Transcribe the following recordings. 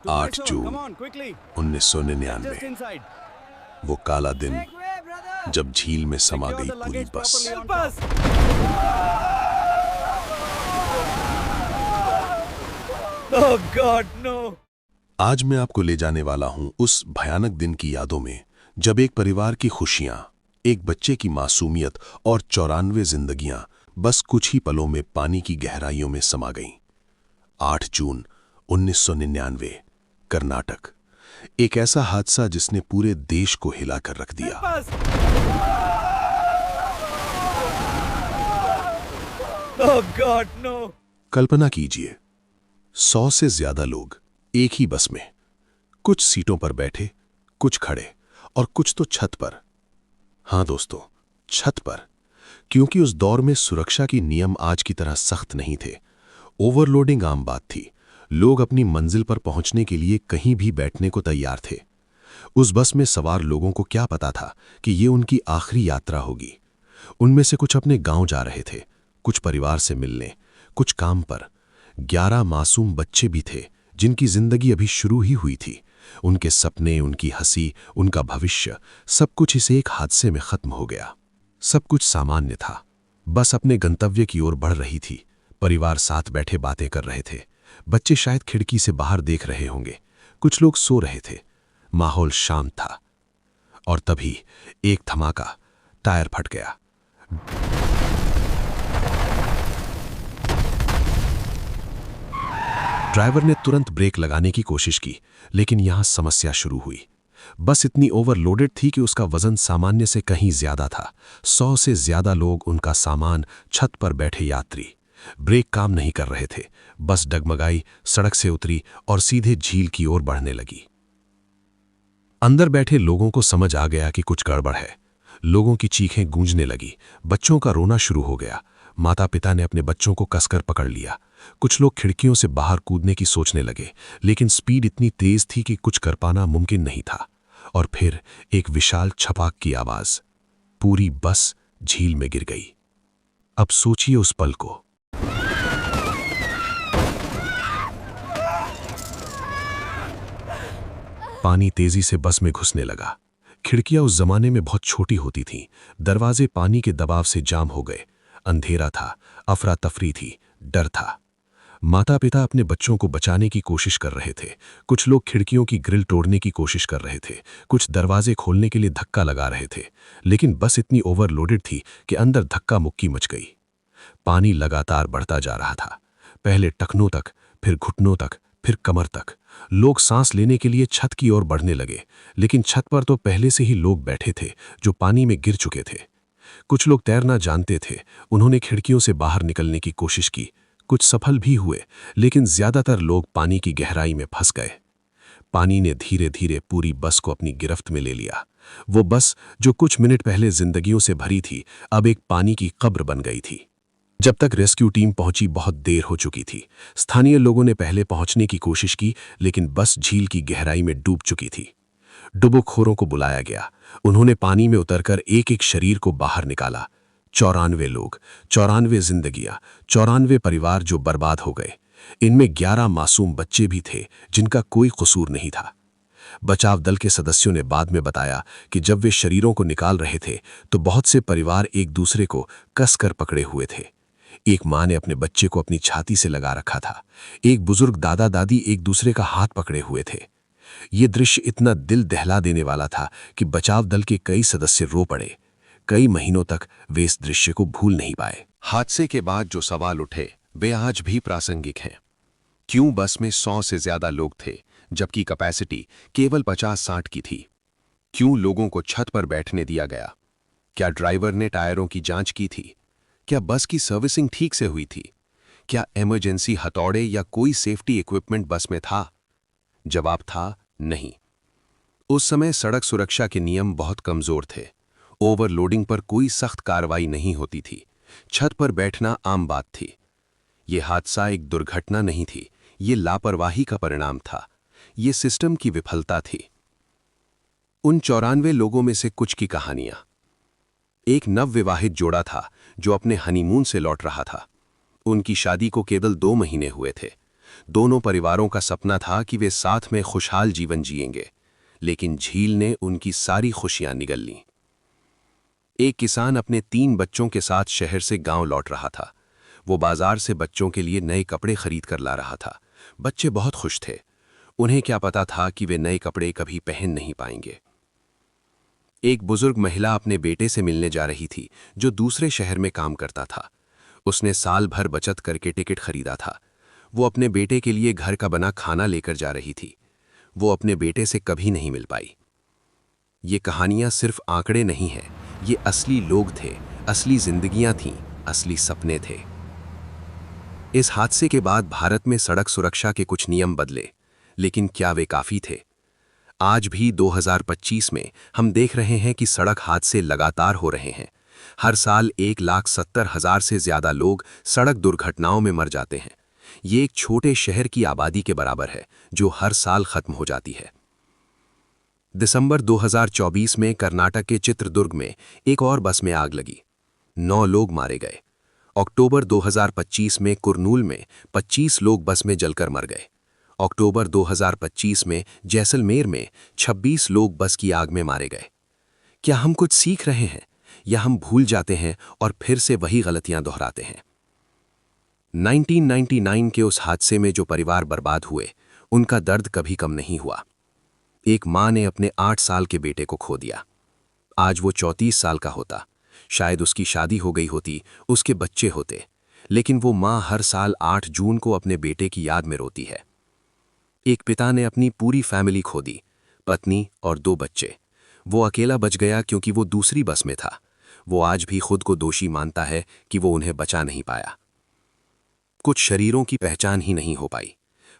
8 जून 1999। वो काला दिन जब झील में समा गई पूरी बस। Oh God, no! आज मैं आपको ले जाने वाला हूं उस भयानक दिन की यादों में जब एक परिवार की खुशियां, एक बच्चे की मासूमियत और 94 जिंदगियां बस कुछ ही पलों में पानी की गहराइयों में समा गईं। 8 जून 1999, कर्नाटक। एक ऐसा हादसा जिसने पूरे देश को हिलाकर रख दिया। Oh God, no! कल्पना कीजिए, 100 से ज्यादा लोग एक ही बस में, कुछ सीटों पर बैठे, कुछ खड़े और कुछ तो छत पर। हां दोस्तों, छत पर, क्योंकि उस दौर में सुरक्षा के नियम आज की तरह सख्त नहीं थे। ओवरलोडिंग आम बात थी। लोग अपनी मंजिल पर पहुंचने के लिए कहीं भी बैठने को तैयार थे। उस बस में सवार लोगों को क्या पता था कि ये उनकी आखिरी यात्रा होगी। उनमें से कुछ अपने गांव जा रहे थे, कुछ परिवार से मिलने, कुछ काम पर। 11 मासूम बच्चे भी थे जिनकी जिंदगी अभी शुरू ही हुई थी। उनके सपने, उनकी हंसी, उनका भविष्य, सब कुछ इस एक हादसे में खत्म हो गया। सब कुछ सामान्य था। बस अपने गंतव्य की ओर बढ़ रही थी। परिवार साथ बैठे बातें कर रहे थे। बच्चे शायद खिड़की से बाहर देख रहे होंगे। कुछ लोग सो रहे थे। माहौल शांत था। और तभी एक धमाका, टायर फट गया। ड्राइवर ने तुरंत ब्रेक लगाने की कोशिश की, लेकिन यहां समस्या शुरू हुई। बस इतनी ओवरलोडेड थी कि उसका वजन सामान्य से कहीं ज्यादा था। 100 से ज्यादा लोग, उनका सामान, छत पर बैठे यात्री। ब्रेक काम नहीं कर रहे थे। बस डगमगाई, सड़क से उतरी और सीधे झील की ओर बढ़ने लगी। अंदर बैठे लोगों को समझ आ गया कि कुछ गड़बड़ है। लोगों की चीखें गूंजने लगी, बच्चों का रोना शुरू हो गया। माता पिता ने अपने बच्चों को कसकर पकड़ लिया। कुछ लोग खिड़कियों से बाहर कूदने की सोचने लगे, लेकिन स्पीड इतनी तेज थी कि कुछ कर पाना मुमकिन नहीं था। और फिर एक विशाल छपाक की आवाज। पूरी बस झील में गिर गई। अब सोचिए उस पल को। पानी तेजी से बस में घुसने लगा। खिड़कियां उस जमाने में बहुत छोटी होती थीं। दरवाजे पानी के दबाव से जाम हो गए। अंधेरा था, अफरा तफरी थी, डर था। माता पिता अपने बच्चों को बचाने की कोशिश कर रहे थे। कुछ लोग खिड़कियों की ग्रिल तोड़ने की कोशिश कर रहे थे, कुछ दरवाजे खोलने के लिए धक्का लगा रहे थे। लेकिन बस इतनी ओवरलोडेड थी कि अंदर धक्का मुक्की मच गई। पानी लगातार बढ़ता जा रहा था, पहले टखनों तक, फिर घुटनों तक, फिर कमर तक। लोग सांस लेने के लिए छत की ओर बढ़ने लगे, लेकिन छत पर तो पहले से ही लोग बैठे थे जो पानी में गिर चुके थे। कुछ लोग तैरना जानते थे। उन्होंने खिड़कियों से बाहर निकलने की कोशिश की। कुछ सफल भी हुए, लेकिन ज्यादातर लोग पानी की गहराई में फंस गए। पानी ने धीरे धीरे पूरी बस को अपनी गिरफ्त में ले लिया। वो बस जो कुछ मिनट पहले जिंदगियों से भरी थी, अब एक पानी की कब्र बन गई थी। जब तक रेस्क्यू टीम पहुंची, बहुत देर हो चुकी थी। स्थानीय लोगों ने पहले पहुंचने की कोशिश की, लेकिन बस झील की गहराई में डूब चुकी थी। डुबोखोरों को बुलाया गया। उन्होंने पानी में उतरकर एक एक शरीर को बाहर निकाला। 94 लोग, 94 जिंदगियां, 94 परिवार जो बर्बाद हो गए। इनमें 11 मासूम बच्चे भी थे जिनका कोई कसूर नहीं था। बचाव दल के सदस्यों ने बाद में बताया कि जब वे शरीरों को निकाल रहे थे तो बहुत से परिवार एक दूसरे को कसकर पकड़े हुए थे। एक मां ने अपने बच्चे को अपनी छाती से लगा रखा था। एक बुजुर्ग दादा दादी एक दूसरे का हाथ पकड़े हुए थे। ये दृश्य इतना दिल दहला देने वाला था कि बचाव दल के कई सदस्य रो पड़े। कई महीनों तक वे इस दृश्य को भूल नहीं पाए। हादसे के बाद जो सवाल उठे वे आज भी प्रासंगिक हैं। क्यों बस में 100 से ज्यादा लोग थे जबकि कैपेसिटी केवल 50-60 की थी? क्यों लोगों को छत पर बैठने दिया गया? क्या ड्राइवर ने टायरों की जांच की थी? क्या बस की सर्विसिंग ठीक से हुई थी? क्या इमरजेंसी हथौड़े या कोई सेफ्टी इक्विपमेंट बस में था? जवाब था नहीं। उस समय सड़क सुरक्षा के नियम बहुत कमजोर थे। ओवरलोडिंग पर कोई सख्त कार्रवाई नहीं होती थी। छत पर बैठना आम बात थी। यह हादसा एक दुर्घटना नहीं थी, ये लापरवाही का परिणाम था। ये सिस्टम की विफलता थी। उन 94 लोगों में से कुछ की कहानियां। एक नवविवाहित जोड़ा था जो अपने हनीमून से लौट रहा था। उनकी शादी को केवल 2 महीने हुए थे। दोनों परिवारों का सपना था कि वे साथ में खुशहाल जीवन जिएंगे, लेकिन झील ने उनकी सारी खुशियां निगल लीं। एक किसान अपने 3 बच्चों के साथ शहर से गांव लौट रहा था। वो बाजार से बच्चों के लिए नए कपड़े खरीद कर ला रहा था। बच्चे बहुत खुश थे। उन्हें क्या पता था कि वे नए कपड़े कभी पहन नहीं पाएंगे। एक बुजुर्ग महिला अपने बेटे से मिलने जा रही थी, जो दूसरे शहर में काम करता था। उसने साल भर बचत करके टिकट खरीदा था। वो अपने बेटे के लिए घर का बना खाना लेकर जा रही थी। वो अपने बेटे से कभी नहीं मिल पाई। ये कहानियां सिर्फ आंकड़े नहीं हैं, ये असली लोग थे, असली जिंदगियां थीं, असली सपने थे। इस हादसे के बाद भारत में सड़क सुरक्षा के कुछ नियम बदले, लेकिन क्या वे काफी थे? आज भी 2025 में हम देख रहे हैं कि सड़क हादसे लगातार हो रहे हैं। हर साल 1,70,000 से ज्यादा लोग सड़क दुर्घटनाओं में मर जाते हैं। ये एक छोटे शहर की आबादी के बराबर है, जो हर साल खत्म हो जाती है। दिसंबर 2024 में कर्नाटक के चित्रदुर्ग में एक और बस में आग लगी। 9 लोग मारे गए। अक्टूबर 2025 में कुरनूल में 25 लोग बस में जलकर मर गए। अक्टूबर 2025 में जैसलमेर में 26 लोग बस की आग में मारे गए। क्या हम कुछ सीख रहे हैं, या हम भूल जाते हैं और फिर से वही गलतियां दोहराते हैं? 1999 के उस हादसे में जो परिवार बर्बाद हुए, उनका दर्द कभी कम नहीं हुआ। एक मां ने अपने 8 साल के बेटे को खो दिया। आज वो 34 साल का होता। शायद उसकी शादी हो गई होती, उसके बच्चे होते, लेकिन वो मां हर साल 8 जून को अपने बेटे की याद में रोती है। एक पिता ने अपनी पूरी फैमिली खो दी, पत्नी और 2 बच्चे। वो अकेला बच गया क्योंकि वो दूसरी बस में था। वो आज भी खुद को दोषी मानता है कि वो उन्हें बचा नहीं पाया। कुछ शरीरों की पहचान ही नहीं हो पाई।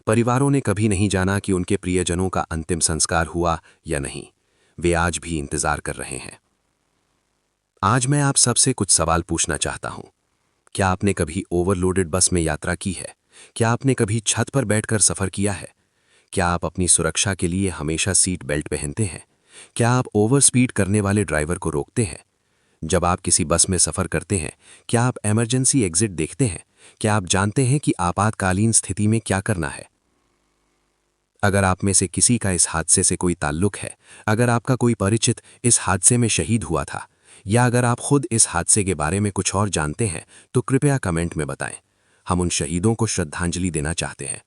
परिवारों ने कभी नहीं जाना कि उनके प्रियजनों का अंतिम संस्कार हुआ या नहीं। वे आज भी इंतजार कर रहे हैं। आज मैं आप सबसे कुछ सवाल पूछना चाहता हूं। क्या आपने कभी ओवरलोडेड बस में यात्रा की है? क्या आपने कभी छत पर बैठकर सफर किया है? क्या आप अपनी सुरक्षा के लिए हमेशा सीट बेल्ट पहनते हैं? क्या आप ओवर स्पीड करने वाले ड्राइवर को रोकते हैं? जब आप किसी बस में सफर करते हैं, क्या आप इमरजेंसी एग्जिट देखते हैं? क्या आप जानते हैं कि आपातकालीन स्थिति में क्या करना है? अगर आप में से किसी का इस हादसे से कोई ताल्लुक है, अगर आपका कोई परिचित इस हादसे में शहीद हुआ था, या अगर आप खुद इस हादसे के बारे में कुछ और जानते हैं, तो कृपया कमेंट में बताएं। हम उन शहीदों को श्रद्धांजलि देना चाहते हैं।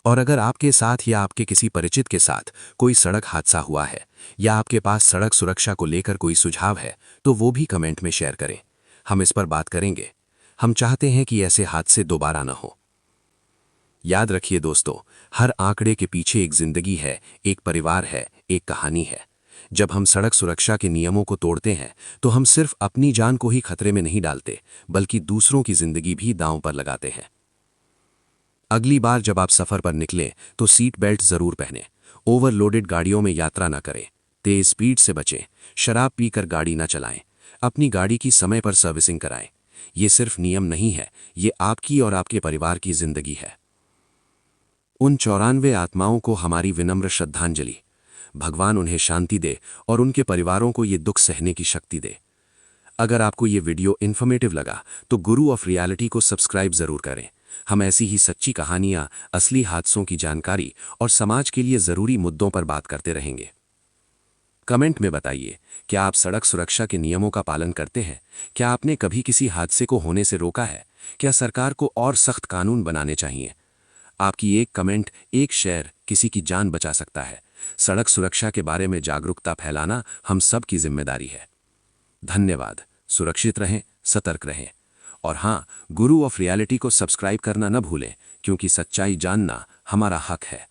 और अगर आपके साथ या आपके किसी परिचित के साथ कोई सड़क हादसा हुआ है, या आपके पास सड़क सुरक्षा को लेकर कोई सुझाव है, तो वो भी कमेंट में शेयर करें। हम इस पर बात करेंगे। हम चाहते हैं कि ऐसे हादसे दोबारा न हो। याद रखिए दोस्तों, हर आंकड़े के पीछे एक जिंदगी है, एक परिवार है, एक कहानी है। जब हम सड़क सुरक्षा के नियमों को तोड़ते हैं, तो हम सिर्फ अपनी जान को ही खतरे में नहीं डालते, बल्कि दूसरों की जिंदगी भी दांव पर लगाते हैं। अगली बार जब आप सफर पर निकलें, तो सीट बेल्ट जरूर पहनें। ओवरलोडेड गाड़ियों में यात्रा न करें। तेज स्पीड से बचें। शराब पीकर गाड़ी न चलाएं। अपनी गाड़ी की समय पर सर्विसिंग कराएं। ये सिर्फ नियम नहीं है, ये आपकी और आपके परिवार की जिंदगी है। उन 94 आत्माओं को हमारी विनम्र श्रद्धांजलि। भगवान उन्हें शांति दे और उनके परिवारों को ये दुख सहने की शक्ति दे। अगर आपको ये वीडियो इन्फॉर्मेटिव लगा, तो गुरु ऑफ रियलिटी को सब्सक्राइब जरूर करें। हम ऐसी ही सच्ची कहानियां, असली हादसों की जानकारी और समाज के लिए जरूरी मुद्दों पर बात करते रहेंगे। कमेंट में बताइए, क्या आप सड़क सुरक्षा के नियमों का पालन करते हैं? क्या आपने कभी किसी हादसे को होने से रोका है? क्या सरकार को और सख्त कानून बनाने चाहिए? आपकी एक कमेंट, एक शेयर किसी की जान बचा सकता है। सड़क सुरक्षा के बारे में जागरूकता फैलाना हम सब की जिम्मेदारी है। धन्यवाद। सुरक्षित रहें, सतर्क रहें। और हाँ, गुरु ऑफ रियलिटी को सब्सक्राइब करना न भूलें, क्योंकि सच्चाई जानना हमारा हक है।